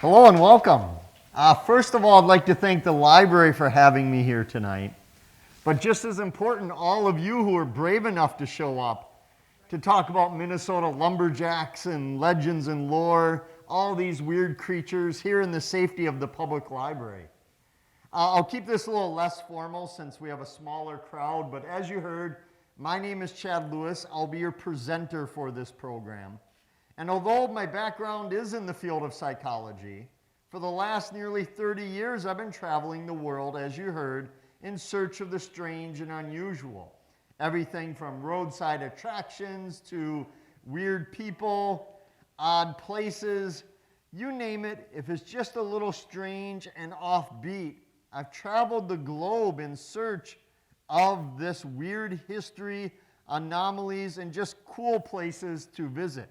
Hello and welcome. First of all, I'd like to thank the library for having me here tonight. But just as important, all of you who are brave enough to show up to talk about Minnesota Lumberjacks and Legends and Lore, all these weird creatures here in the safety of the public library. I'll keep this a little less formal since we have a smaller crowd, but as you heard, my name is Chad Lewis. I'll be your presenter for this program. And although my background is in the field of psychology, for the last nearly 30 years I've been traveling the world, as you heard, in search of the strange and unusual. Everything from roadside attractions to weird people, odd places, you name it. If it's just a little strange and offbeat, I've traveled the globe in search of this weird history, anomalies, and just cool places to visit.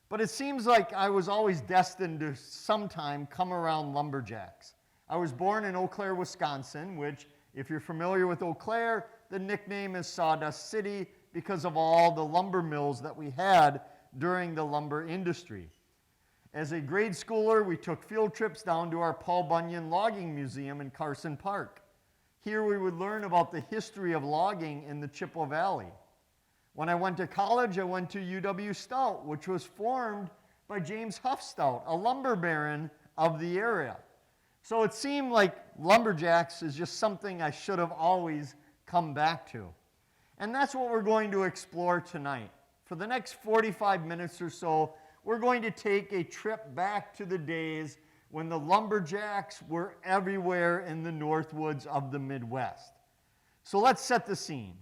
But it seems like I was always destined to sometime come around lumberjacks. I was born in Eau Claire, Wisconsin, which, if you're familiar with Eau Claire, the nickname is Sawdust City because of all the lumber mills that we had during the lumber industry. As a grade schooler, we took field trips down to our Paul Bunyan Logging Museum in Carson Park. Here we would learn about the history of logging in the Chippewa Valley. When I went to college, I went to UW Stout, which was formed by James Huff Stout, a lumber baron of the area. So it seemed like lumberjacks is just something I should have always come back to. And that's what we're going to explore tonight. For the next 45 minutes or so, we're going to take a trip back to the days when the lumberjacks were everywhere in the Northwoods of the Midwest. So let's set the scene.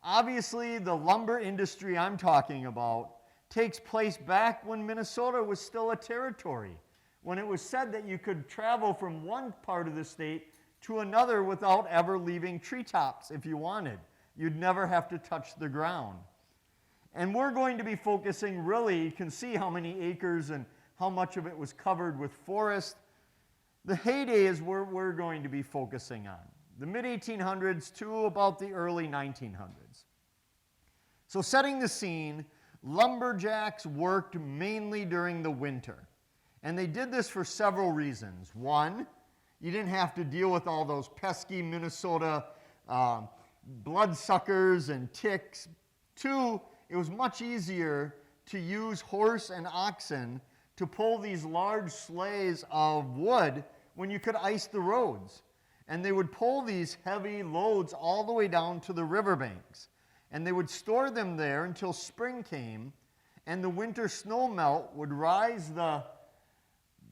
Obviously, the lumber industry I'm talking about takes place back when Minnesota was still a territory, when it was said that you could travel from one part of the state to another without ever leaving treetops if you wanted. You'd never have to touch the ground. And we're going to be focusing really, you can see how many acres and how much of it was covered with forest. The heyday is where we're going to be focusing on, the mid-1800s to about the early 1900s. So setting the scene, lumberjacks worked mainly during the winter. And they did this for several reasons. One, you didn't have to deal with all those pesky Minnesota bloodsuckers and ticks. Two, it was much easier to use horse and oxen to pull these large sleighs of wood when you could ice the roads. And they would pull these heavy loads all the way down to the riverbanks. And they would store them there until spring came, and the winter snow melt would rise the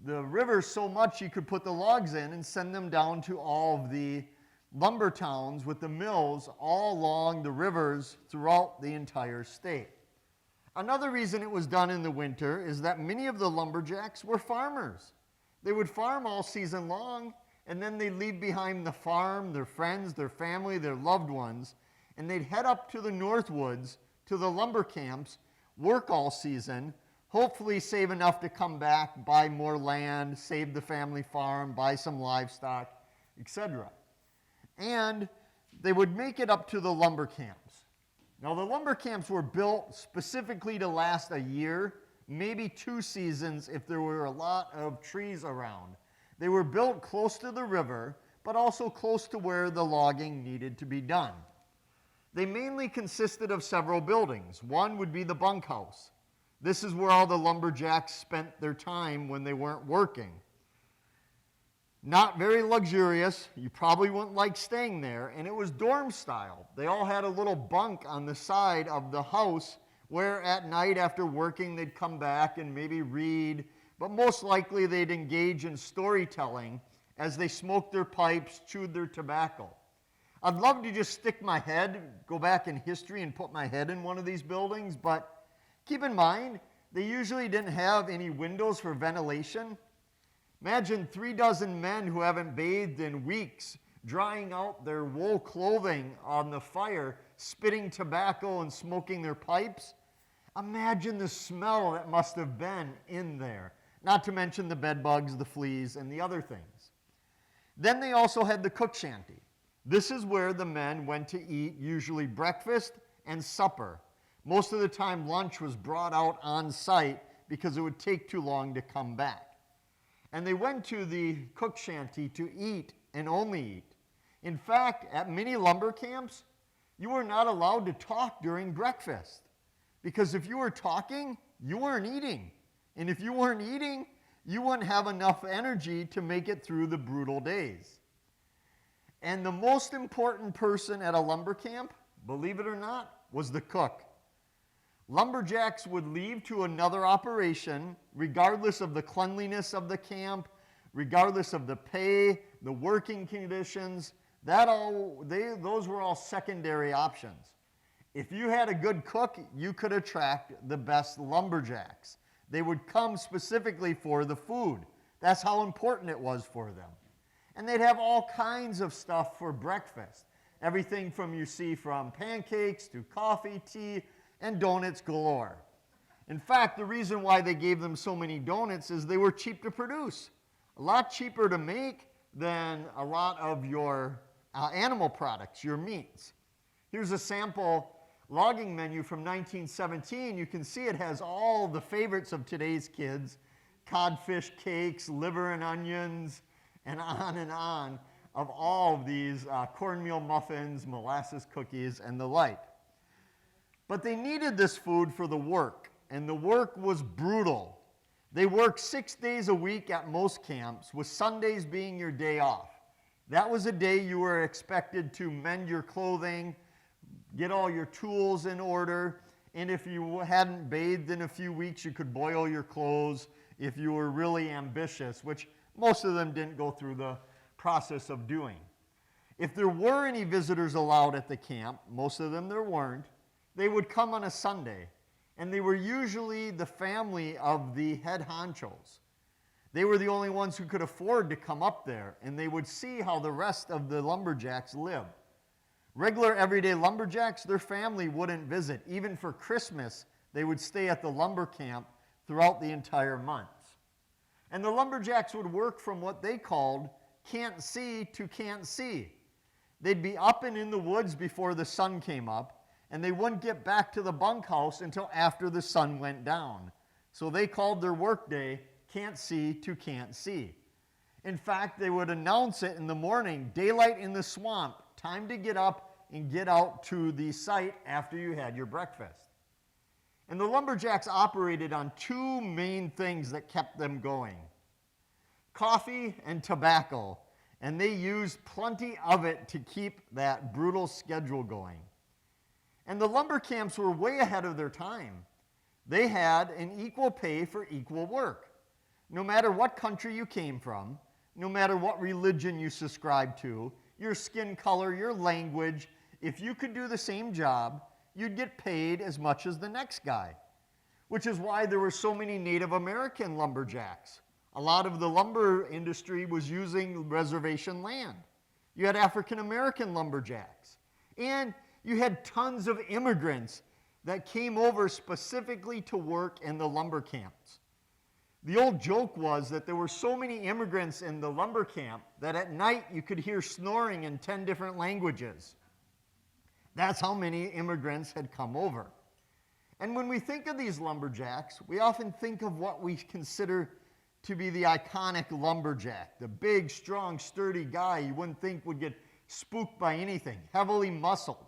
river so much you could put the logs in and send them down to all of the lumber towns with the mills all along the rivers throughout the entire state. Another reason it was done in the winter is that many of the lumberjacks were farmers. They would farm all season long, and then they'd leave behind the farm, their friends, their family, their loved ones, and they'd head up to the Northwoods, to the lumber camps, work all season, hopefully save enough to come back, buy more land, save the family farm, buy some livestock, etc. And they would make it up to the lumber camps. Now, the lumber camps were built specifically to last a year, maybe 2 seasons if there were a lot of trees around. They were built close to the river, but also close to where the logging needed to be done. They mainly consisted of several buildings. One would be the bunkhouse. This is where all the lumberjacks spent their time when they weren't working. Not very luxurious. You probably wouldn't like staying there. And it was dorm style. They all had a little bunk on the side of the house where at night after working they'd come back and maybe read, but most likely they'd engage in storytelling as they smoked their pipes, chewed their tobacco. I'd love to just stick my head, go back in history and put my head in one of these buildings, but keep in mind, they usually didn't have any windows for ventilation. Imagine 36 men who haven't bathed in weeks, drying out their wool clothing on the fire, spitting tobacco and smoking their pipes. Imagine the smell that must have been in there, not to mention the bed bugs, the fleas, and the other things. Then they also had the cook shanty. This is where the men went to eat usually breakfast and supper. Most of the time lunch was brought out on site because it would take too long to come back. And they went to the cook shanty to eat and only eat. In fact, at many lumber camps, you were not allowed to talk during breakfast. Because if you were talking, you weren't eating. And if you weren't eating, you wouldn't have enough energy to make it through the brutal days. And the most important person at a lumber camp, believe it or not, was the cook. Lumberjacks would leave to another operation, regardless of the cleanliness of the camp, regardless of the pay, the working conditions. Those were all secondary options. If you had a good cook, you could attract the best lumberjacks. They would come specifically for the food. That's how important it was for them. And they'd have all kinds of stuff for breakfast. Everything from pancakes to coffee, tea, and donuts galore. In fact, the reason why they gave them so many donuts is they were cheap to produce. A lot cheaper to make than a lot of your animal products, your meats. Here's a sample logging menu from 1917. You can see it has all the favorites of today's kids: codfish cakes, liver and onions, and on, of all of these cornmeal muffins, molasses cookies, and the like. But they needed this food for the work, and the work was brutal. They worked 6 days a week at most camps, with Sundays being your day off. That was a day you were expected to mend your clothing, get all your tools in order, and if you hadn't bathed in a few weeks, you could boil your clothes if you were really ambitious, which most of them didn't go through the process of doing. If there were any visitors allowed at the camp, most of them there weren't, they would come on a Sunday, and they were usually the family of the head honchos. They were the only ones who could afford to come up there, and they would see how the rest of the lumberjacks lived. Regular everyday lumberjacks, their family wouldn't visit. Even for Christmas, they would stay at the lumber camp throughout the entire month. And the lumberjacks would work from what they called can't see to can't see. They'd be up and in the woods before the sun came up, and they wouldn't get back to the bunkhouse until after the sun went down. So they called their workday can't see to can't see. In fact, they would announce it in the morning: daylight in the swamp, time to get up and get out to the site after you had your breakfast. And the lumberjacks operated on two main things that kept them going: coffee and tobacco. And they used plenty of it to keep that brutal schedule going. And the lumber camps were way ahead of their time. They had an equal pay for equal work. No matter what country you came from, no matter what religion you subscribed to, your skin color, your language, if you could do the same job, you'd get paid as much as the next guy. Which is why there were so many Native American lumberjacks. A lot of the lumber industry was using reservation land. You had African American lumberjacks. And you had tons of immigrants that came over specifically to work in the lumber camps. The old joke was that there were so many immigrants in the lumber camp that at night you could hear snoring in 10 different languages. That's how many immigrants had come over. And when we think of these lumberjacks, we often think of what we consider to be the iconic lumberjack, the big, strong, sturdy guy you wouldn't think would get spooked by anything, heavily muscled.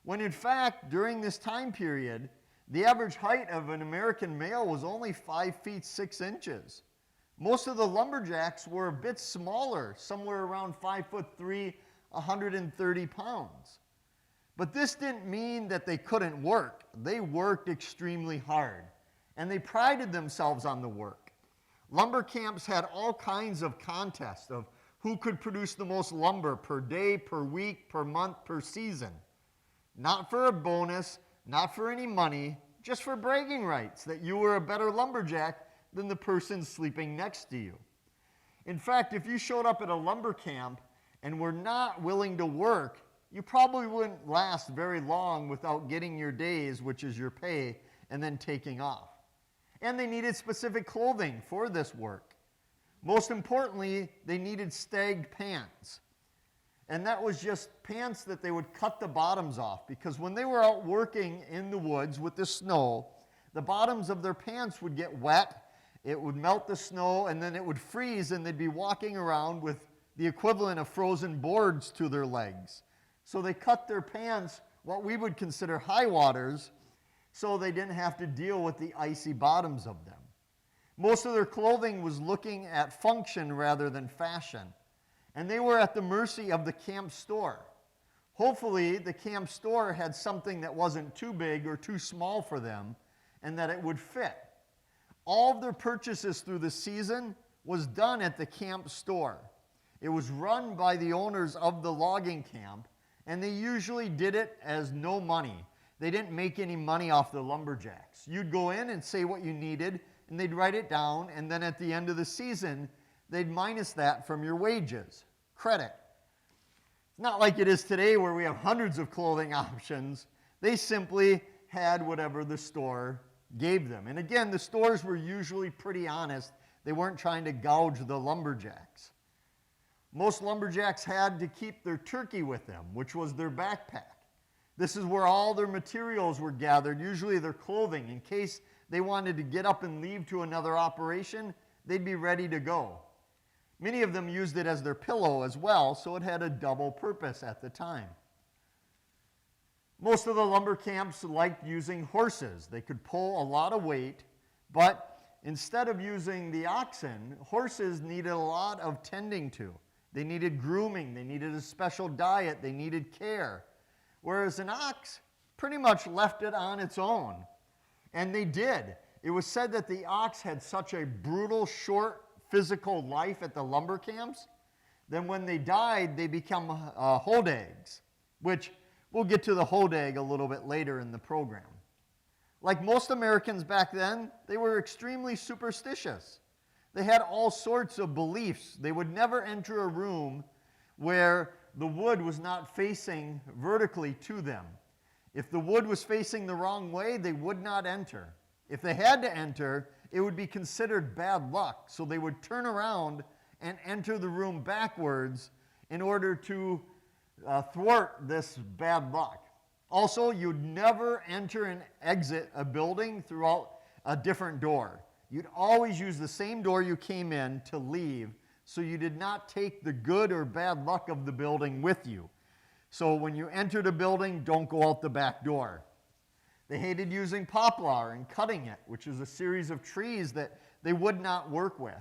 When in fact, during this time period, the average height of an American male was only 5 feet 6 inches. Most of the lumberjacks were a bit smaller, somewhere around 5'3", 130 pounds. But this didn't mean that they couldn't work. They worked extremely hard, and they prided themselves on the work. Lumber camps had all kinds of contests of who could produce the most lumber per day, per week, per month, per season. Not for a bonus, not for any money, just for bragging rights that you were a better lumberjack than the person sleeping next to you. In fact, if you showed up at a lumber camp and were not willing to work, you probably wouldn't last very long without getting your days, which is your pay, and then taking off. And they needed specific clothing for this work. Most importantly, they needed stagged pants. And that was just pants that they would cut the bottoms off, because when they were out working in the woods with the snow, the bottoms of their pants would get wet it would melt the snow, and then it would freeze, and they'd be walking around with the equivalent of frozen boards to their legs. So they cut their pants, what we would consider high waters, so they didn't have to deal with the icy bottoms of them. Most of their clothing was looking at function rather than fashion, and they were at the mercy of the camp store. Hopefully, the camp store had something that wasn't too big or too small for them, and that it would fit. All of their purchases through the season was done at the camp store. It was run by the owners of the logging camp, and they usually did it as no money. They didn't make any money off the lumberjacks. You'd go in and say what you needed, and they'd write it down, and then at the end of the season, they'd minus that from your wages, credit. It's not like it is today where we have hundreds of clothing options. They simply had whatever the store gave them. And again, the stores were usually pretty honest. They weren't trying to gouge the lumberjacks. Most lumberjacks had to keep their turkey with them, which was their backpack. This is where all their materials were gathered, usually their clothing. In case they wanted to get up and leave to another operation, they'd be ready to go. Many of them used it as their pillow as well, so it had a double purpose at the time. Most of the lumber camps liked using horses. They could pull a lot of weight, but instead of using the oxen, horses needed a lot of tending to. They needed grooming, they needed a special diet, they needed care. Whereas an ox pretty much left it on its own. And they did. It was said that the ox had such a brutal, short, physical life at the lumber camps, then when they died, they become hodags, which we'll get to the hodag a little bit later in the program. Like most Americans back then, they were extremely superstitious. They had all sorts of beliefs. They would never enter a room where the wood was not facing vertically to them. If the wood was facing the wrong way, they would not enter. If they had to enter, it would be considered bad luck. So they would turn around and enter the room backwards in order to thwart this bad luck. Also, you'd never enter and exit a building throughout a different door. You'd always use the same door you came in to leave, so you did not take the good or bad luck of the building with you. So when you entered a building, don't go out the back door. They hated using poplar and cutting it, which is a series of trees that they would not work with.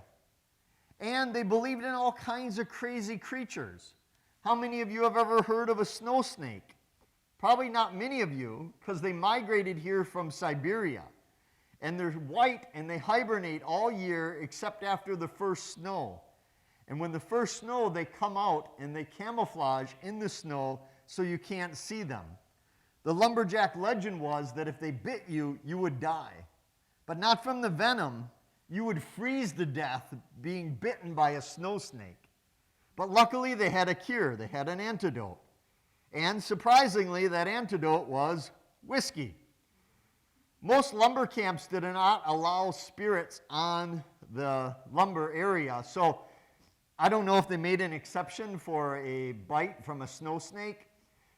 And they believed in all kinds of crazy creatures. How many of you have ever heard of a snow snake? Probably not many of you, because they migrated here from Siberia. And they're white and they hibernate all year except after the first snow. And when the first snow, they come out and they camouflage in the snow so you can't see them. The lumberjack legend was that if they bit you, you would die. But not from the venom. You would freeze to death being bitten by a snow snake. But luckily, they had a cure. They had an antidote. And surprisingly, that antidote was whiskey. Most lumber camps did not allow spirits on the lumber area. So I don't know if they made an exception for a bite from a snow snake.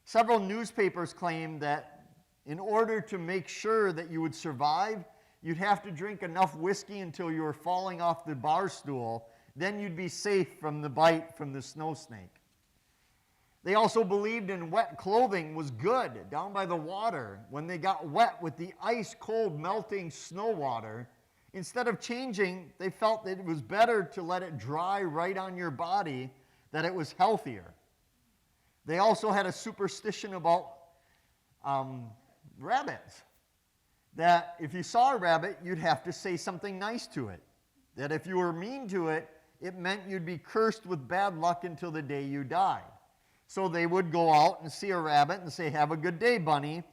Several newspapers claim that in order to make sure that you would survive, you'd have to drink enough whiskey until you were falling off the bar stool. Then you'd be safe from the bite from the snow snake. They also believed in wet clothing was good down by the water. When they got wet with the ice cold melting snow water, instead of changing, they felt that it was better to let it dry right on your body, that it was healthier. They also had a superstition about rabbits. That if you saw a rabbit, you'd have to say something nice to it. That if you were mean to it, it meant you'd be cursed with bad luck until the day you died. So they would go out and see a rabbit and say, "Have a good day, bunny."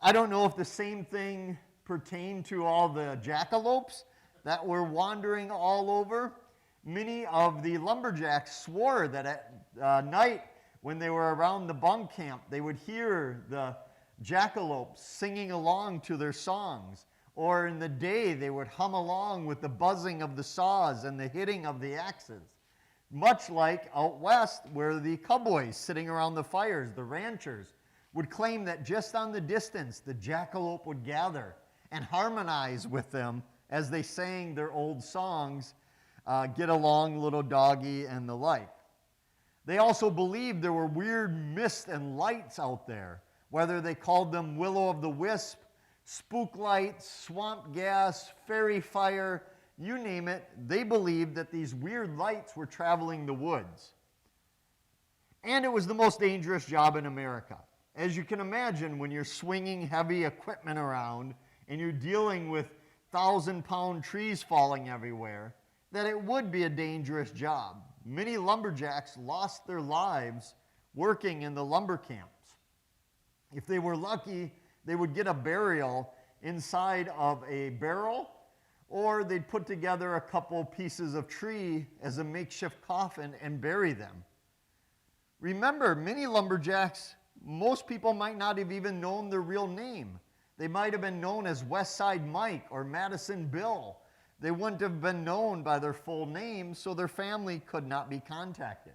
I don't know if the same thing pertained to all the jackalopes that were wandering all over. Many of the lumberjacks swore that at night when they were around the bunk camp, they would hear the jackalopes singing along to their songs. Or in the day, they would hum along with the buzzing of the saws and the hitting of the axes. Much like out west, where the cowboys sitting around the fires, the ranchers, would claim that just on the distance, the jackalope would gather and harmonize with them as they sang their old songs, Get Along, Little Doggy, and the like. They also believed there were weird mist and lights out there, whether they called them Willow of the Wisp, spook lights, swamp gas, fairy fire, you name it. They believed that these weird lights were traveling the woods. And it was the most dangerous job in America. As you can imagine, when you're swinging heavy equipment around and you're dealing with 1,000-pound trees falling everywhere, that it would be a dangerous job. Many lumberjacks lost their lives working in the lumber camps. If they were lucky, they would get a burial inside of a barrel, or they'd put together a couple pieces of tree as a makeshift coffin and bury them. Remember, many lumberjacks, most people might not have even known their real name. They might have been known as West Side Mike or Madison Bill. They wouldn't have been known by their full name, so their family could not be contacted.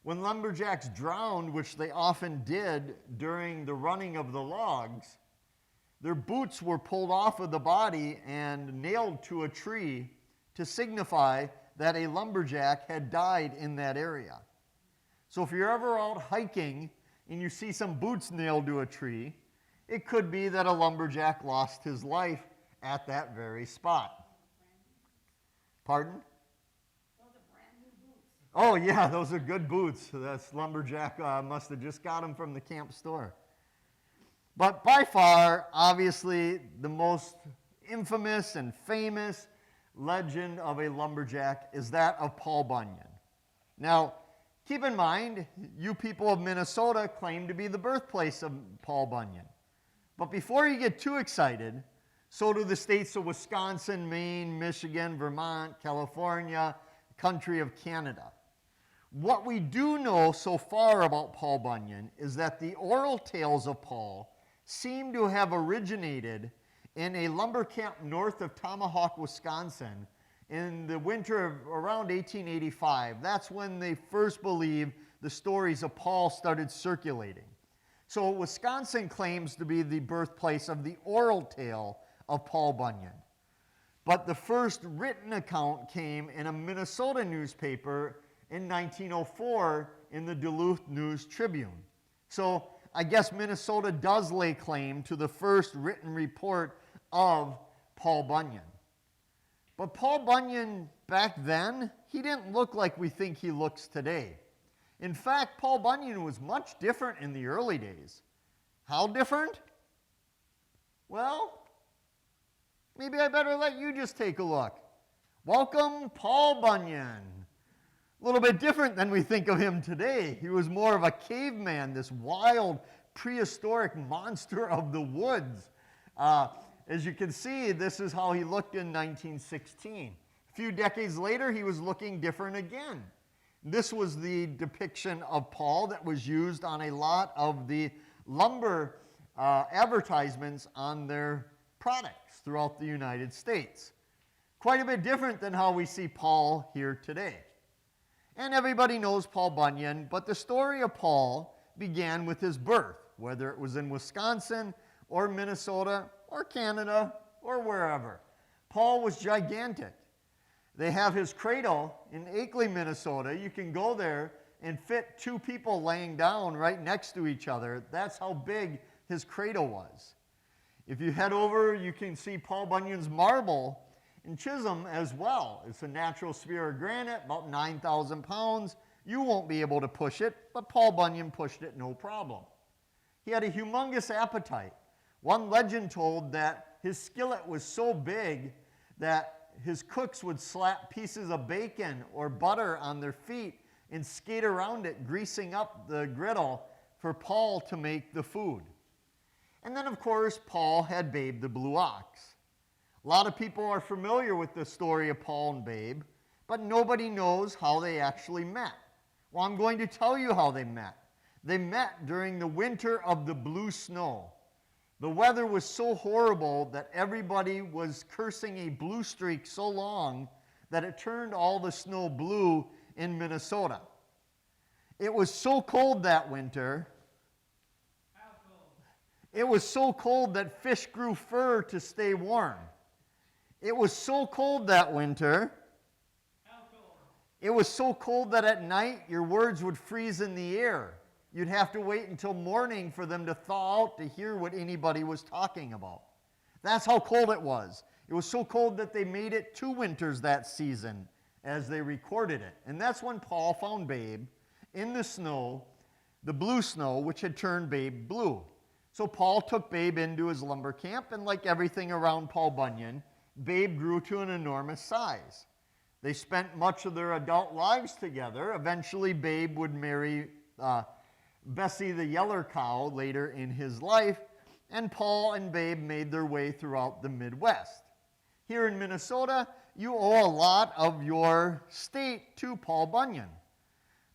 When lumberjacks drowned, which they often did during the running of the logs, their boots were pulled off of the body and nailed to a tree to signify that a lumberjack had died in that area. So if you're ever out hiking and you see some boots nailed to a tree, it could be that a lumberjack lost his life at that very spot. Pardon? Those are brand new boots. Oh yeah, those are good boots. That's lumberjack must have just got them from the camp store. But by far, obviously, the most infamous and famous legend of a lumberjack is that of Paul Bunyan. Now, keep in mind, you people of Minnesota claim to be the birthplace of Paul Bunyan. But before you get too excited, so do the states of Wisconsin, Maine, Michigan, Vermont, California, country of Canada. What we do know so far about Paul Bunyan is that the oral tales of Paul seem to have originated in a lumber camp north of Tomahawk, Wisconsin, in the winter of around 1885. That's when they first believe the stories of Paul started circulating. So Wisconsin claims to be the birthplace of the oral tale of Paul Bunyan. But the first written account came in a Minnesota newspaper in 1904 in the Duluth News Tribune. So I guess Minnesota does lay claim to the first written report of Paul Bunyan. But Paul Bunyan back then, he didn't look like we think he looks today. In fact, Paul Bunyan was much different in the early days. How different? Well, maybe I better let you just take a look. Welcome, Paul Bunyan. A little bit different than we think of him today. He was more of a caveman, this wild, prehistoric monster of the woods. As you can see, this is how he looked in 1916. A few decades later, he was looking different again. This was the depiction of Paul that was used on a lot of the lumber advertisements on their products throughout the United States. Quite a bit different than how we see Paul here today. And everybody knows Paul Bunyan, but the story of Paul began with his birth, whether it was in Wisconsin or Minnesota or Canada or wherever. Paul was gigantic. They have his cradle in Akeley, Minnesota. You can go there and fit two people laying down right next to each other. That's how big his cradle was. If you head over, you can see Paul Bunyan's marble in Chisholm as well. It's a natural sphere of granite, about 9,000 pounds. You won't be able to push it, but Paul Bunyan pushed it no problem. He had a humongous appetite. One legend told that his skillet was so big that his cooks would slap pieces of bacon or butter on their feet and skate around it, greasing up the griddle for Paul to make the food. And then, of course, Paul had Babe the Blue Ox. A lot of people are familiar with the story of Paul and Babe, but nobody knows how they actually met. Well, I'm going to tell you how they met. They met during the winter of the blue snow. The weather was so horrible that everybody was cursing a blue streak so long that it turned all the snow blue in Minnesota. It was so cold that winter. How cold? It was so cold that fish grew fur to stay warm. It was so cold that winter. How cold? It was so cold that at night your words would freeze in the air. You'd have to wait until morning for them to thaw out to hear what anybody was talking about. That's how cold it was. It was so cold that they made it 2 winters that season as they recorded it. And that's when Paul found Babe in the snow, the blue snow, which had turned Babe blue. So Paul took Babe into his lumber camp, and like everything around Paul Bunyan, Babe grew to an enormous size. They spent much of their adult lives together. Eventually, Babe would marry Bessie the Yeller Cow later in his life, and Paul and Babe made their way throughout the Midwest. Here in Minnesota, you owe a lot of your state to Paul Bunyan.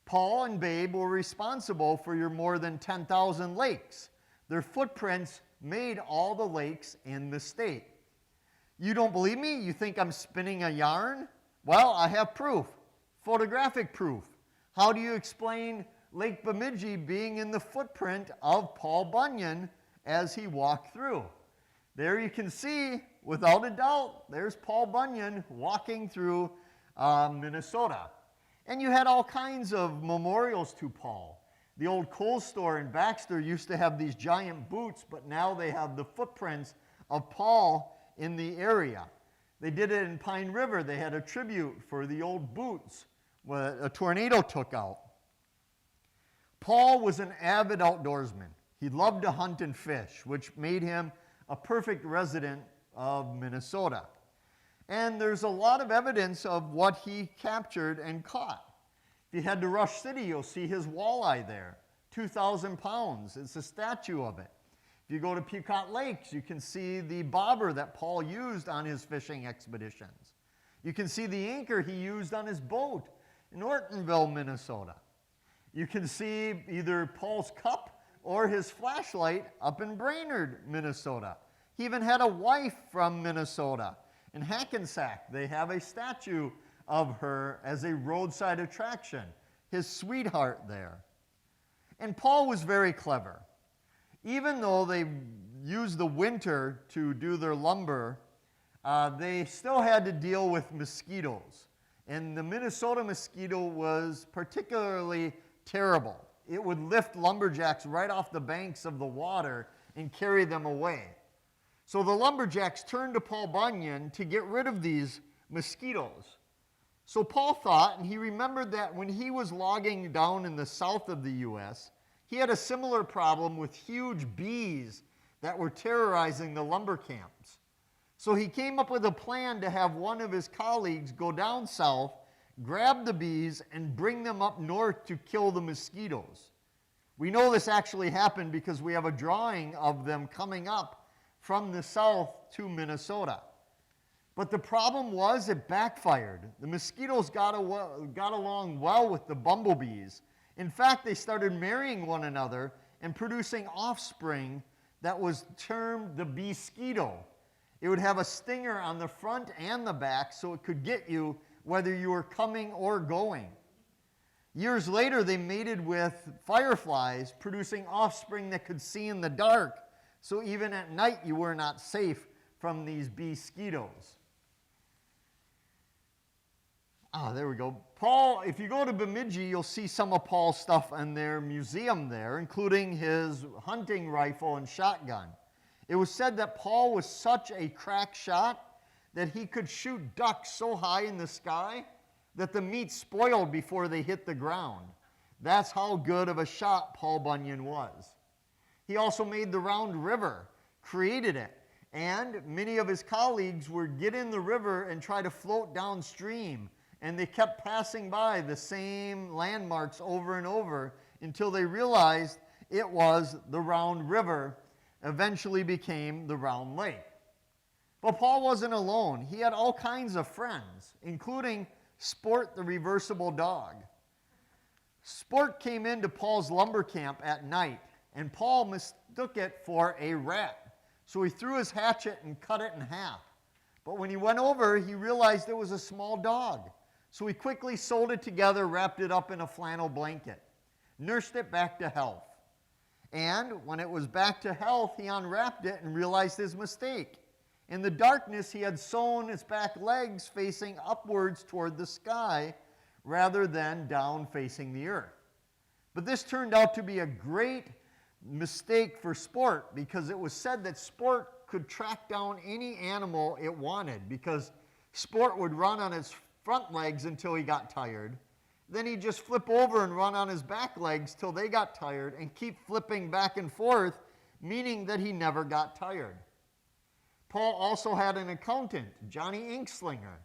Paul and Babe were responsible for your more than 10,000 lakes. Their footprints made all the lakes in the state. You don't believe me? You think I'm spinning a yarn? Well, I have proof, photographic proof. How do you explain Lake Bemidji being in the footprint of Paul Bunyan as he walked through? There you can see, without a doubt, there's Paul Bunyan walking through Minnesota. And you had all kinds of memorials to Paul. The old Kohl's store in Baxter used to have these giant boots, but now they have the footprints of Paul in the area. They did it in Pine River. They had a tribute for the old boots when a tornado took out. Paul was an avid outdoorsman. He loved to hunt and fish, which made him a perfect resident of Minnesota. And there's a lot of evidence of what he captured and caught. If you head to Rush City, you'll see his walleye there, 2,000 pounds. It's a statue of it. If you go to Pequot Lakes, you can see the bobber that Paul used on his fishing expeditions. You can see the anchor he used on his boat in Ortonville, Minnesota. You can see either Paul's cup or his flashlight up in Brainerd, Minnesota. He even had a wife from Minnesota. In Hackensack, they have a statue of her as a roadside attraction, his sweetheart there. And Paul was very clever. Even though they used the winter to do their lumber, they still had to deal with mosquitoes. And the Minnesota mosquito was particularly terrible. It would lift lumberjacks right off the banks of the water and carry them away. So the lumberjacks turned to Paul Bunyan to get rid of these mosquitoes. So Paul thought, and he remembered that when he was logging down in the south of the U.S., he had a similar problem with huge bees that were terrorizing the lumber camps. So he came up with a plan to have one of his colleagues go down south, grab the bees, and bring them up north to kill the mosquitoes. We know this actually happened because we have a drawing of them coming up from the south to Minnesota. But the problem was it backfired. The mosquitoes got along well with the bumblebees. In fact, they started marrying one another and producing offspring that was termed the bee-skeeto. It would have a stinger on the front and the back so it could get you whether you were coming or going. Years later, they mated with fireflies, producing offspring that could see in the dark, so even at night you were not safe from these bee-skeetos. There we go. Paul, if you go to Bemidji, you'll see some of Paul's stuff in their museum there, including his hunting rifle and shotgun. It was said that Paul was such a crack shot that he could shoot ducks so high in the sky that the meat spoiled before they hit the ground. That's how good of a shot Paul Bunyan was. He also made the Round River, created it, and many of his colleagues would get in the river and try to float downstream, and they kept passing by the same landmarks over and over until they realized it was the Round River, eventually became the Round Lake. But Paul wasn't alone. He had all kinds of friends, including Sport the Reversible Dog. Sport came into Paul's lumber camp at night, and Paul mistook it for a rat. So he threw his hatchet and cut it in half. But when he went over, he realized it was a small dog. So he quickly sewed it together, wrapped it up in a flannel blanket, nursed it back to health. And when it was back to health, he unwrapped it and realized his mistake. In the darkness, he had sewn his back legs facing upwards toward the sky rather than down facing the earth. But this turned out to be a great mistake for sport because it was said that sport could track down any animal it wanted because sport would run on his front legs until he got tired. Then he'd just flip over and run on his back legs till they got tired and keep flipping back and forth, meaning that he never got tired. Paul also had an accountant, Johnny Inkslinger.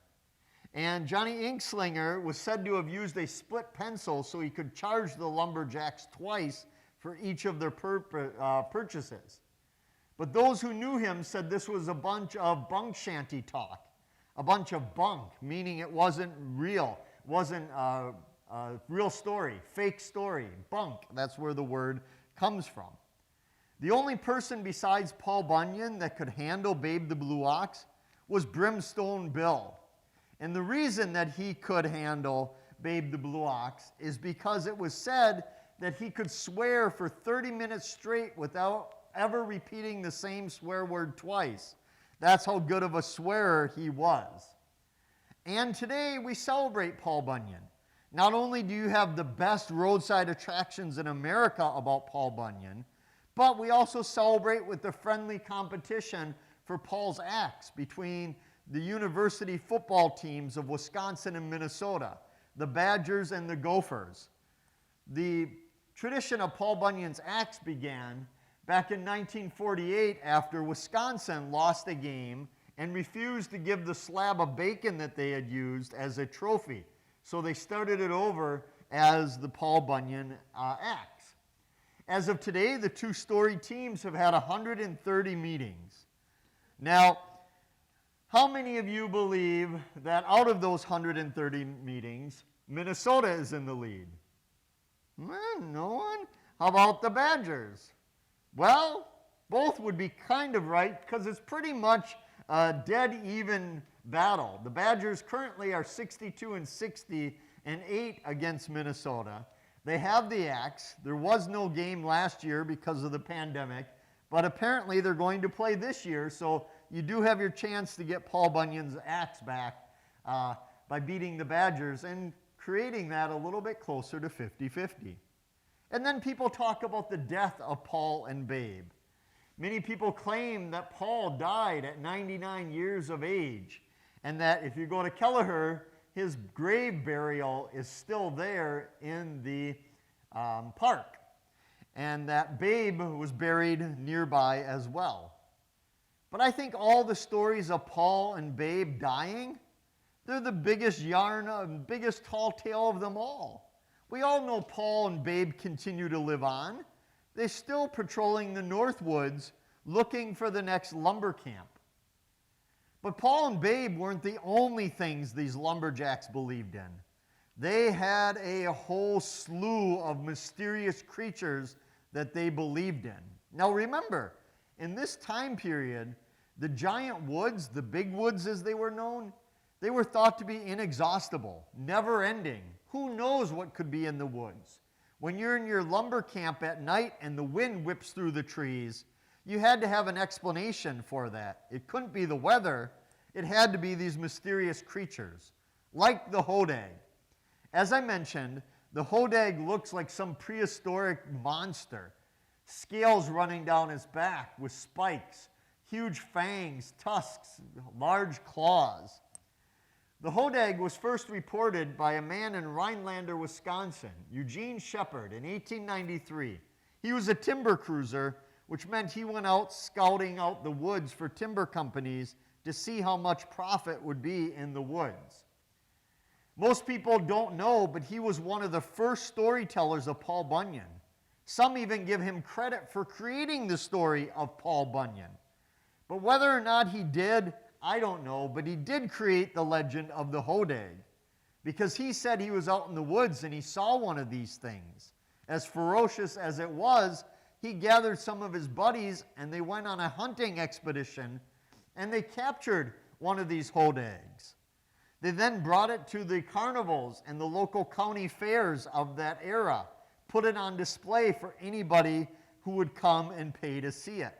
And Johnny Inkslinger was said to have used a split pencil so he could charge the lumberjacks twice for each of their purchases. But those who knew him said this was a bunch of bunk shanty talk, a bunch of bunk, meaning it wasn't real, wasn't a real story, fake story, bunk. That's where the word comes from. The only person besides Paul Bunyan that could handle Babe the Blue Ox was Brimstone Bill. And the reason that he could handle Babe the Blue Ox is because it was said that he could swear for 30 minutes straight without ever repeating the same swear word twice. That's how good of a swearer he was. And today we celebrate Paul Bunyan. Not only do you have the best roadside attractions in America about Paul Bunyan, but we also celebrate with the friendly competition for Paul's axe between the university football teams of Wisconsin and Minnesota, the Badgers and the Gophers. The tradition of Paul Bunyan's axe began back in 1948 after Wisconsin lost a game and refused to give the slab of bacon that they had used as a trophy. So they started it over as the Paul Bunyan axe. As of today, the two storied teams have had 130 meetings. Now, how many of you believe that out of those 130 meetings, Minnesota is in the lead? No one? How about the Badgers? Well, both would be kind of right because it's pretty much a dead even battle. The Badgers currently are 62-60 and 8 against Minnesota. They have the axe. There was no game last year because of the pandemic, but apparently they're going to play this year, so you do have your chance to get Paul Bunyan's axe back by beating the Badgers and creating that a little bit closer to 50-50. And then people talk about the death of Paul and Babe. Many people claim that Paul died at 99 years of age, and that if you go to Kelleher, his grave burial is still there in the park, and that Babe was buried nearby as well. But I think all the stories of Paul and Babe dying, they're the biggest biggest tall tale of them all. We all know Paul and Babe continue to live on. They're still patrolling the North Woods looking for the next lumber camp. But Paul and Babe weren't the only things these lumberjacks believed in. They had a whole slew of mysterious creatures that they believed in. Now remember, in this time period, the giant woods, the big woods as they were known, they were thought to be inexhaustible, never ending. Who knows what could be in the woods? When you're in your lumber camp at night and the wind whips through the trees, you had to have an explanation for that. It couldn't be the weather. It had to be these mysterious creatures, like the hodag. As I mentioned, the hodag looks like some prehistoric monster. Scales running down his back with spikes, huge fangs, tusks, large claws. The hodag was first reported by a man in Rhinelander, Wisconsin, Eugene Shepard, in 1893. He was a timber cruiser, which meant he went out scouting out the woods for timber companies to see how much profit would be in the woods. Most people don't know, but he was one of the first storytellers of Paul Bunyan. Some even give him credit for creating the story of Paul Bunyan. But whether or not he did, I don't know, but he did create the legend of the hodag, because he said he was out in the woods and he saw one of these things. As ferocious as it was, he gathered some of his buddies and they went on a hunting expedition and they captured one of these hodags. They then brought it to the carnivals and the local county fairs of that era, put it on display for anybody who would come and pay to see it.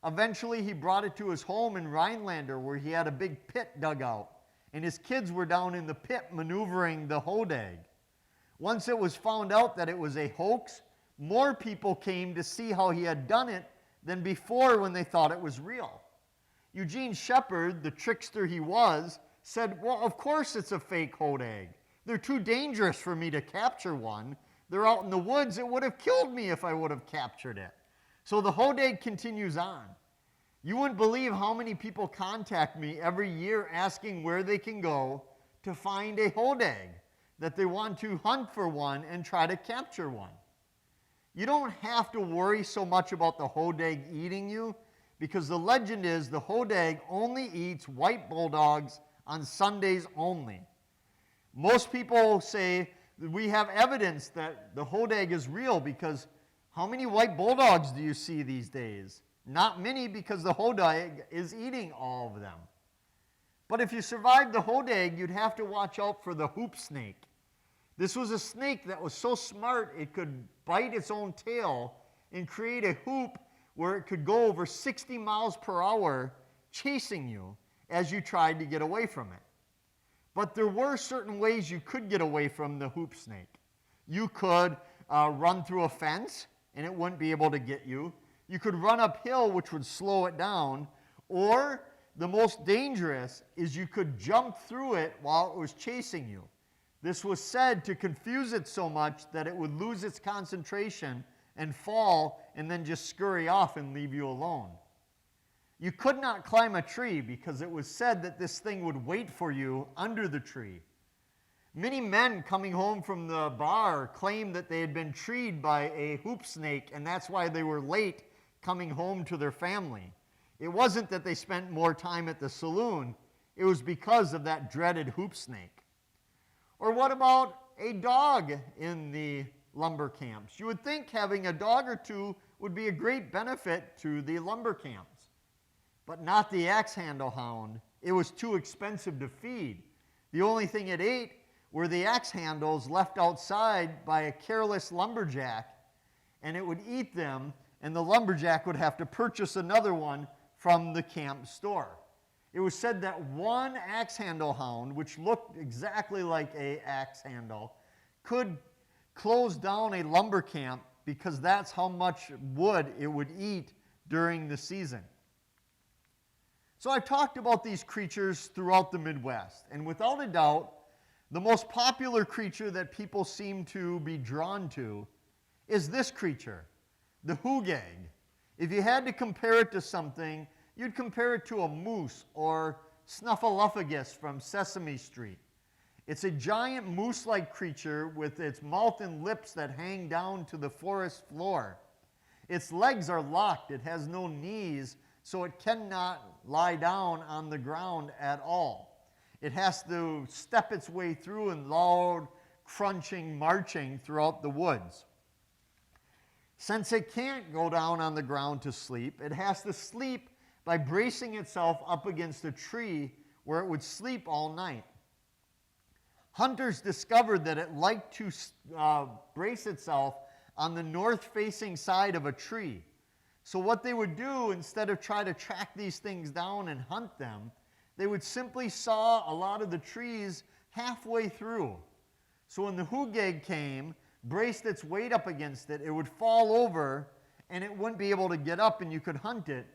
Eventually, he brought it to his home in Rhinelander, where he had a big pit dug out, and his kids were down in the pit maneuvering the hodag. Once it was found out that it was a hoax, more people came to see how he had done it than before when they thought it was real. Eugene Shepard, the trickster he was, said, "Well, of course it's a fake hodag. They're too dangerous for me to capture one. They're out in the woods. It would have killed me if I would have captured it." So the hodag continues on. You wouldn't believe how many people contact me every year asking where they can go to find a hodag, that they want to hunt for one and try to capture one. You don't have to worry so much about the hodag eating you, because the legend is the hodag only eats white bulldogs on Sundays only. Most people say that we have evidence that the hodag is real, because how many white bulldogs do you see these days? Not many, because the hodag is eating all of them. But if you survived the hodag, you'd have to watch out for the hoop snake. This was a snake that was so smart it could bite its own tail and create a hoop where it could go over 60 miles per hour chasing you as you tried to get away from it. But there were certain ways you could get away from the hoop snake. You could run through a fence and it wouldn't be able to get you. You could run uphill, which would slow it down, or the most dangerous is you could jump through it while it was chasing you. This was said to confuse it so much that it would lose its concentration and fall and then just scurry off and leave you alone. You could not climb a tree because it was said that this thing would wait for you under the tree. Many men coming home from the bar claimed that they had been treed by a hoop snake, and that's why they were late coming home to their family. It wasn't that they spent more time at the saloon, it was because of that dreaded hoop snake. Or what about a dog in the lumber camps? You would think having a dog or two would be a great benefit to the lumber camps, but not the Axehandle Hound. It was too expensive to feed. The only thing it ate were the axe handles left outside by a careless lumberjack, and it would eat them, and the lumberjack would have to purchase another one from the camp store. It was said that one Axehandle Hound, which looked exactly like an axe handle, could close down a lumber camp because that's how much wood it would eat during the season. So I've talked about these creatures throughout the Midwest, and without a doubt, the most popular creature that people seem to be drawn to is this creature, the hoogag. If you had to compare it to something, you'd compare it to a moose or Snuffleupagus from Sesame Street. It's a giant moose-like creature with its mouth and lips that hang down to the forest floor. Its legs are locked. It has no knees, so it cannot lie down on the ground at all. It has to step its way through in loud, crunching, marching throughout the woods. Since it can't go down on the ground to sleep, it has to sleep by bracing itself up against a tree where it would sleep all night. Hunters discovered that it liked to brace itself on the north-facing side of a tree. So what they would do, instead of try to track these things down and hunt them, they would simply saw a lot of the trees halfway through. So when the hoogag came, braced its weight up against it, it would fall over and it wouldn't be able to get up and you could hunt it.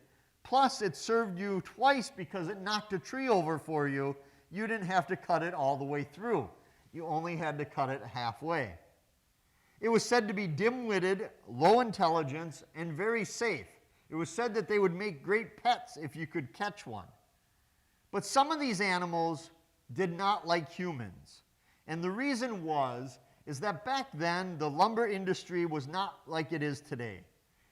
Plus, it served you twice because it knocked a tree over for you. You didn't have to cut it all the way through. You only had to cut it halfway. It was said to be dim-witted, low intelligence, and very safe. It was said that they would make great pets if you could catch one. But some of these animals did not like humans. And the reason is that back then, the lumber industry was not like it is today.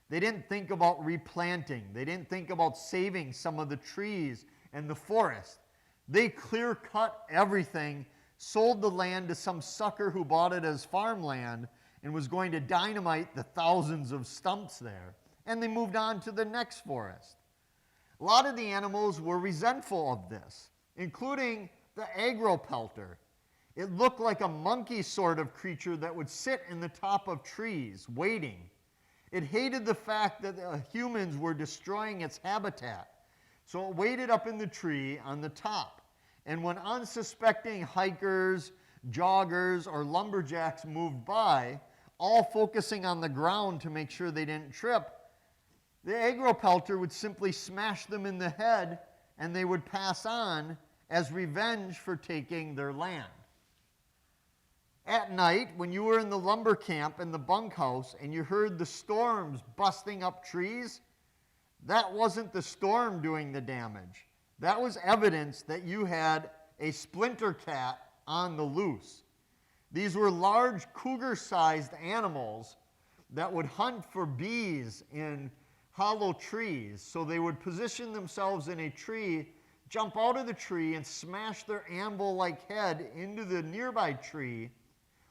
They didn't think about replanting. They didn't think about saving some of the trees and the forest. They clear-cut everything, sold the land to some sucker who bought it as farmland and was going to dynamite the thousands of stumps there. And they moved on to the next forest. A lot of the animals were resentful of this, including the agropelter. It looked like a monkey sort of creature that would sit in the top of trees, waiting. It hated the fact that humans were destroying its habitat. So it waited up in the tree on the top. And when unsuspecting hikers, joggers, or lumberjacks moved by, all focusing on the ground to make sure they didn't trip, the agropelter would simply smash them in the head and they would pass on as revenge for taking their land. At night, when you were in the lumber camp in the bunkhouse and you heard the storms busting up trees, that wasn't the storm doing the damage. That was evidence that you had a splinter cat on the loose. These were large cougar-sized animals that would hunt for bees in hollow trees. So they would position themselves in a tree, jump out of the tree, and smash their anvil-like head into the nearby tree,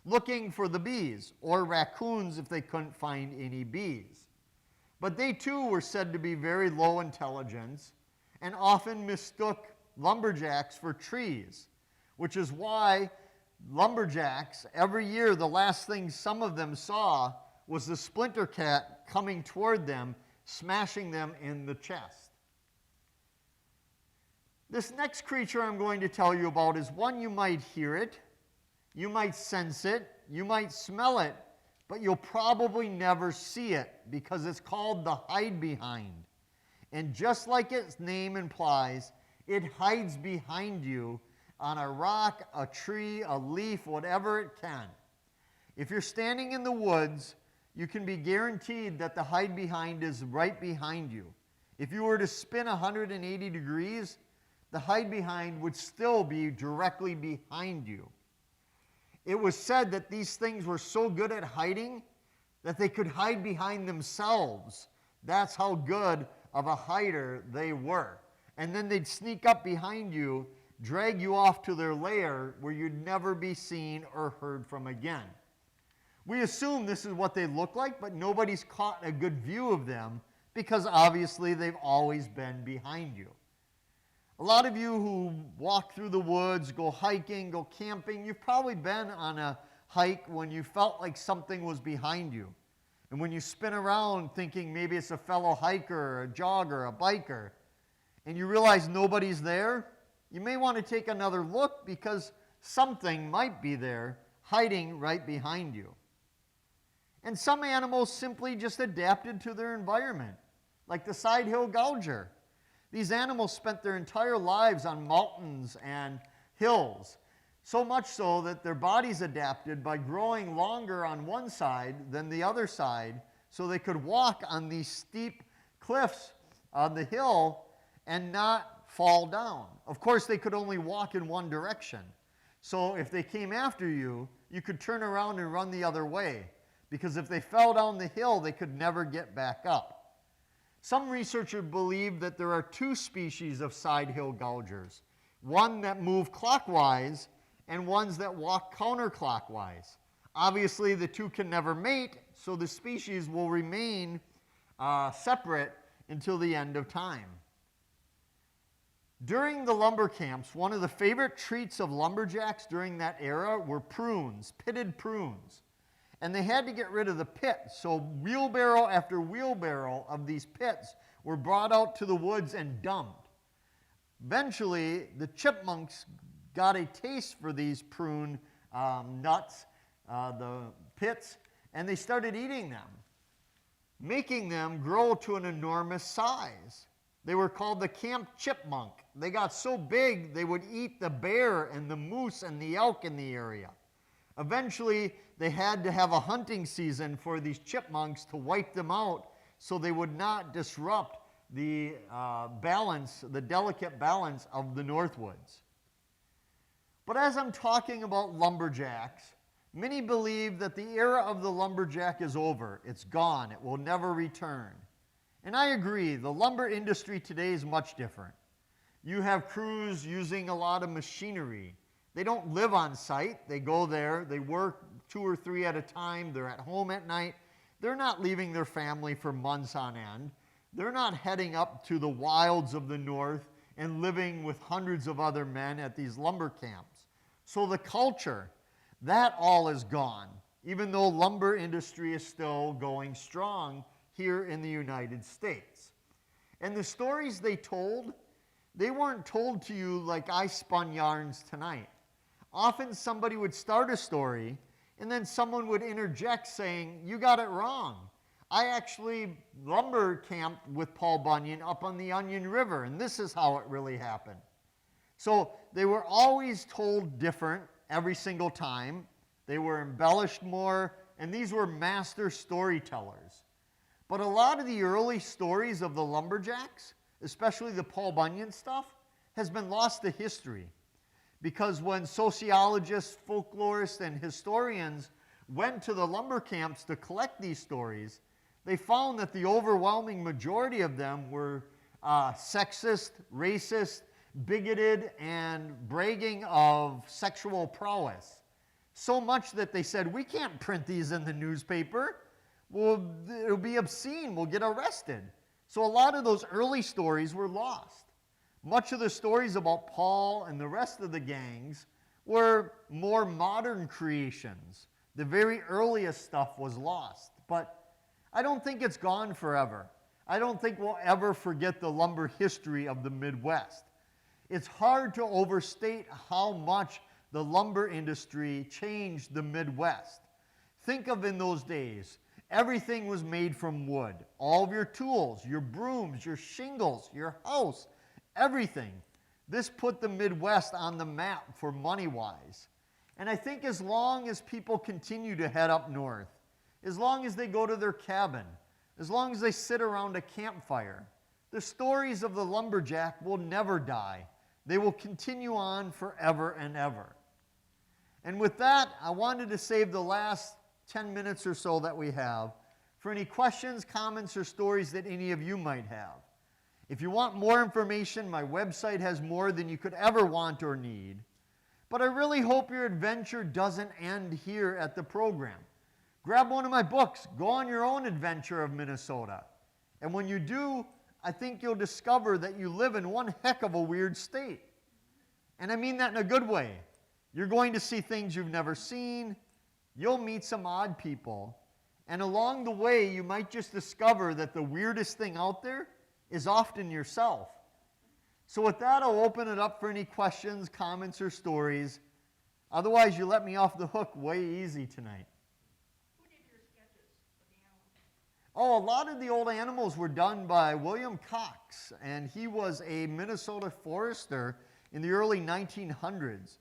looking for the bees, or raccoons if they couldn't find any bees. But they too were said to be very low intelligence and often mistook lumberjacks for trees, which is why lumberjacks, every year, the last thing some of them saw was the splinter cat coming toward them, smashing them in the chest. This next creature I'm going to tell you about is one you might hear it, you might sense it, you might smell it, but you'll probably never see it because it's called the hide behind. And just like its name implies, it hides behind you on a rock, a tree, a leaf, whatever it can. If you're standing in the woods, you can be guaranteed that the hide behind is right behind you. If you were to spin 180 degrees, the hide behind would still be directly behind you. It was said that these things were so good at hiding that they could hide behind themselves. That's how good of a hider they were. And then they'd sneak up behind you, drag you off to their lair where you'd never be seen or heard from again. We assume this is what they look like, but nobody's caught a good view of them because obviously they've always been behind you. A lot of you who walk through the woods, go hiking, go camping, you've probably been on a hike when you felt like something was behind you. And when you spin around thinking maybe it's a fellow hiker, a jogger, a biker, and you realize nobody's there, you may want to take another look because something might be there hiding right behind you. And some animals simply just adapted to their environment, like the side-hill gouger. These animals spent their entire lives on mountains and hills, so much so that their bodies adapted by growing longer on one side than the other side so they could walk on these steep cliffs on the hill and not fall down. Of course, they could only walk in one direction. So if they came after you, you could turn around and run the other way, because if they fell down the hill, they could never get back up. Some researchers believe that there are two species of side-hill gougers, one that move clockwise and ones that walk counterclockwise. Obviously, the two can never mate, so the species will remain separate until the end of time. During the lumber camps, one of the favorite treats of lumberjacks during that era were prunes, pitted prunes. And they had to get rid of the pit, so wheelbarrow after wheelbarrow of these pits were brought out to the woods and dumped. Eventually, the chipmunks got a taste for these prune nuts, the pits, and they started eating them, making them grow to an enormous size. They were called the camp chipmunk. They got so big they would eat the bear and the moose and the elk in the area. Eventually, they had to have a hunting season for these chipmunks to wipe them out so they would not disrupt the balance, the delicate balance of the Northwoods. But as I'm talking about lumberjacks, many believe that the era of the lumberjack is over. It's gone. It will never return. And I agree. The lumber industry today is much different. You have crews using a lot of machinery. They don't live on site. They go there. They work 2 or 3 at a time. They're at home at night. They're not leaving their family for months on end. They're not heading up to the wilds of the North and living with hundreds of other men at these lumber camps. So the culture, that all is gone. even though lumber industry is still going strong here in the United States. And the stories they told, they weren't told to you like I spun yarns tonight. Often somebody would start a story and then someone would interject saying, you got it wrong. I actually lumber camped with Paul Bunyan up on the Onion River, and this is how it really happened. So they were always told different every single time. They were embellished more, and these were master storytellers. But a lot of the early stories of the lumberjacks, especially the Paul Bunyan stuff, has been lost to history. Because when sociologists, folklorists, and historians went to the lumber camps to collect these stories, they found that the overwhelming majority of them were sexist, racist, bigoted, and bragging of sexual prowess. So much that they said, we can't print these in the newspaper. Well, it'll be obscene. We'll get arrested. So a lot of those early stories were lost. Much of the stories about Paul and the rest of the gangs were more modern creations. The very earliest stuff was lost. But I don't think it's gone forever. I don't think we'll ever forget the lumber history of the Midwest. It's hard to overstate how much the lumber industry changed the Midwest. Think of in those days, everything was made from wood. All of your tools, your brooms, your shingles, your house, everything. This put the Midwest on the map for money-wise. And I think as long as people continue to head up north, as long as they go to their cabin, as long as they sit around a campfire, the stories of the lumberjack will never die. They will continue on forever and ever. And with that, I wanted to save the last 10 minutes or so that we have for any questions, comments, or stories that any of you might have. If you want more information, my website has more than you could ever want or need. But I really hope your adventure doesn't end here at the program. Grab one of my books. Go on your own adventure of Minnesota. And when you do, I think you'll discover that you live in one heck of a weird state. And I mean that in a good way. You're going to see things you've never seen. You'll meet some odd people. And along the way, you might just discover that the weirdest thing out there is often yourself. So with that, I'll open it up for any questions, comments, or stories. Otherwise, you let me off the hook way easy tonight. Oh, a lot of the old animals were done by William Cox, and he was a Minnesota forester in the early 1900s.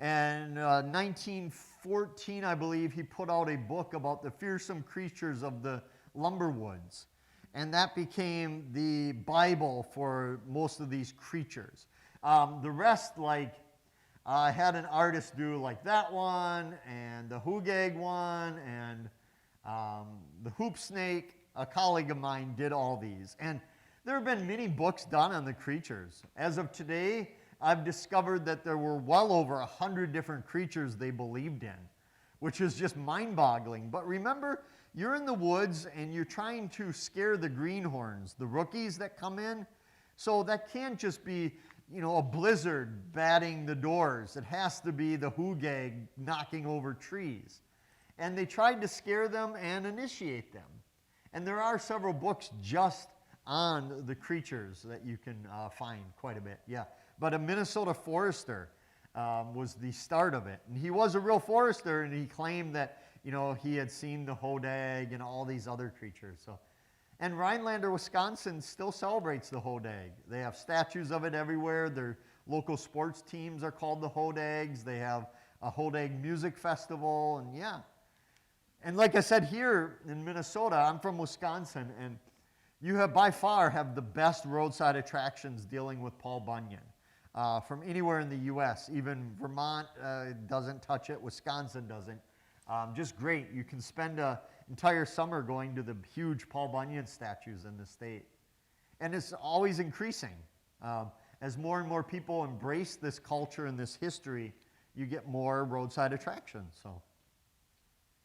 And 1914, I believe, he put out a book about the fearsome creatures of the lumber woods. And that became the Bible for most of these creatures. The rest, had an artist do like that one, and the hoogag one, and the hoop snake. A colleague of mine did all these. And there have been many books done on the creatures. As of today, I've discovered that there were well over 100 different creatures they believed in, which is just mind-boggling. But remember, you're in the woods and you're trying to scare the greenhorns, the rookies that come in. So that can't just be, a blizzard batting the doors. It has to be the hoogag knocking over trees. And they tried to scare them and initiate them. And there are several books just on the creatures that you can find quite a bit. Yeah, but a Minnesota forester was the start of it. And he was a real forester, and he claimed that, he had seen the hodag and all these other creatures. So, and Rhinelander, Wisconsin still celebrates the hodag. They have statues of it everywhere. Their local sports teams are called the hodags. They have a hodag music festival, and yeah. And like I said, here in Minnesota, I'm from Wisconsin, and you have by far have the best roadside attractions dealing with Paul Bunyan from anywhere in the U.S. Even Vermont doesn't touch it. Wisconsin doesn't. Just great. You can spend an entire summer going to the huge Paul Bunyan statues in the state. And it's always increasing. As more and more people embrace this culture and this history, you get more roadside attractions. So.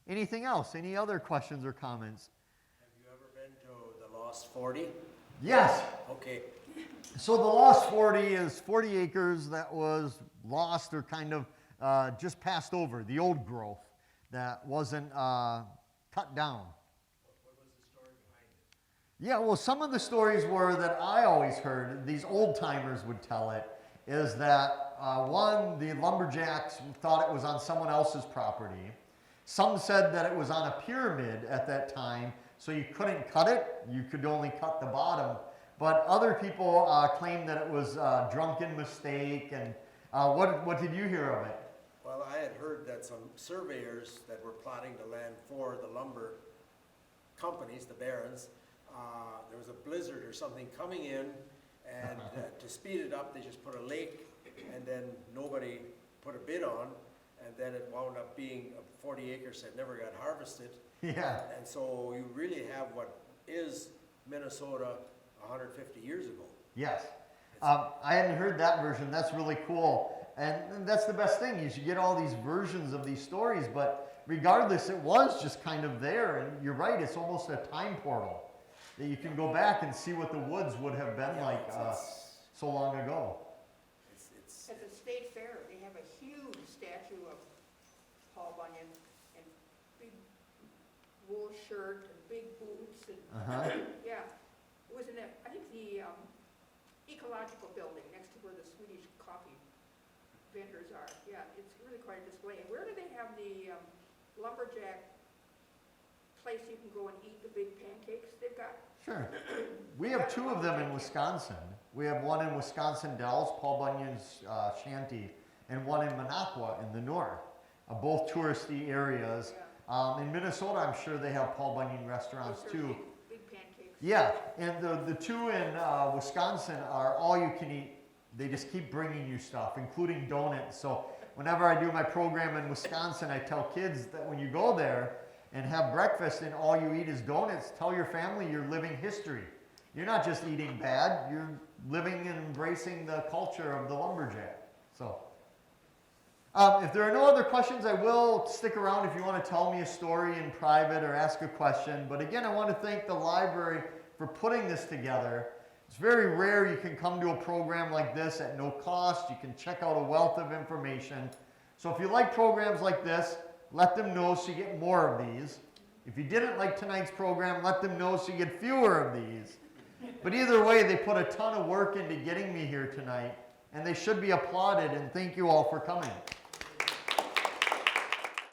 Anything else? Any other questions or comments? Have you ever been to the Lost 40? Yes. Okay. So the Lost 40 is 40 acres that was lost or kind of just passed over, the old growth. that wasn't cut down. What was the story behind it? Yeah, well, some of the stories were that I always heard, these old timers would tell it, is that one, the lumberjacks thought it was on someone else's property. Some said that it was on a pyramid at that time, so you couldn't cut it, you could only cut the bottom. But other people claimed that it was a drunken mistake, and what did you hear of it? Well, I had heard that some surveyors that were plotting the land for the lumber companies, the barons, there was a blizzard or something coming in, and to speed it up, they just put a lake, and then nobody put a bid on, and then it wound up being 40 acres that never got harvested. Yeah. And so you really have what is Minnesota 150 years ago. Yes. I hadn't heard that version. That's really cool. And that's the best thing, is you get all these versions of these stories, but regardless, it was just kind of there. And you're right, it's almost a time portal that you can go back and see what the woods would have been like so long ago. At the state fair, they have a huge statue of Paul Bunyan, and big wool shirt and big boots, and yeah, it was in the, I think the ecological building next to where the Swedish coffee vendors are. Yeah, it's really quite a display. And where do they have the lumberjack place you can go and eat the big pancakes they've got? Sure. We have two of them in Wisconsin. We have one in Wisconsin Dells, Paul Bunyan's shanty, and one in Minocqua in the north, both touristy areas. In Minnesota, I'm sure they have Paul Bunyan restaurants too. Big pancakes. Yeah, and the two in Wisconsin are all you can eat. They just keep bringing you stuff, including donuts. So whenever I do my program in Wisconsin, I tell kids that when you go there and have breakfast and all you eat is donuts, tell your family you're living history. You're not just eating bad, you're living and embracing the culture of the lumberjack. So, if there are no other questions, I will stick around if you want to tell me a story in private or ask a question. But again, I want to thank the library for putting this together. It's very rare you can come to a program like this at no cost. You can check out a wealth of information. So if you like programs like this, let them know so you get more of these. If you didn't like tonight's program, let them know so you get fewer of these. But either way, they put a ton of work into getting me here tonight, and they should be applauded, and thank you all for coming.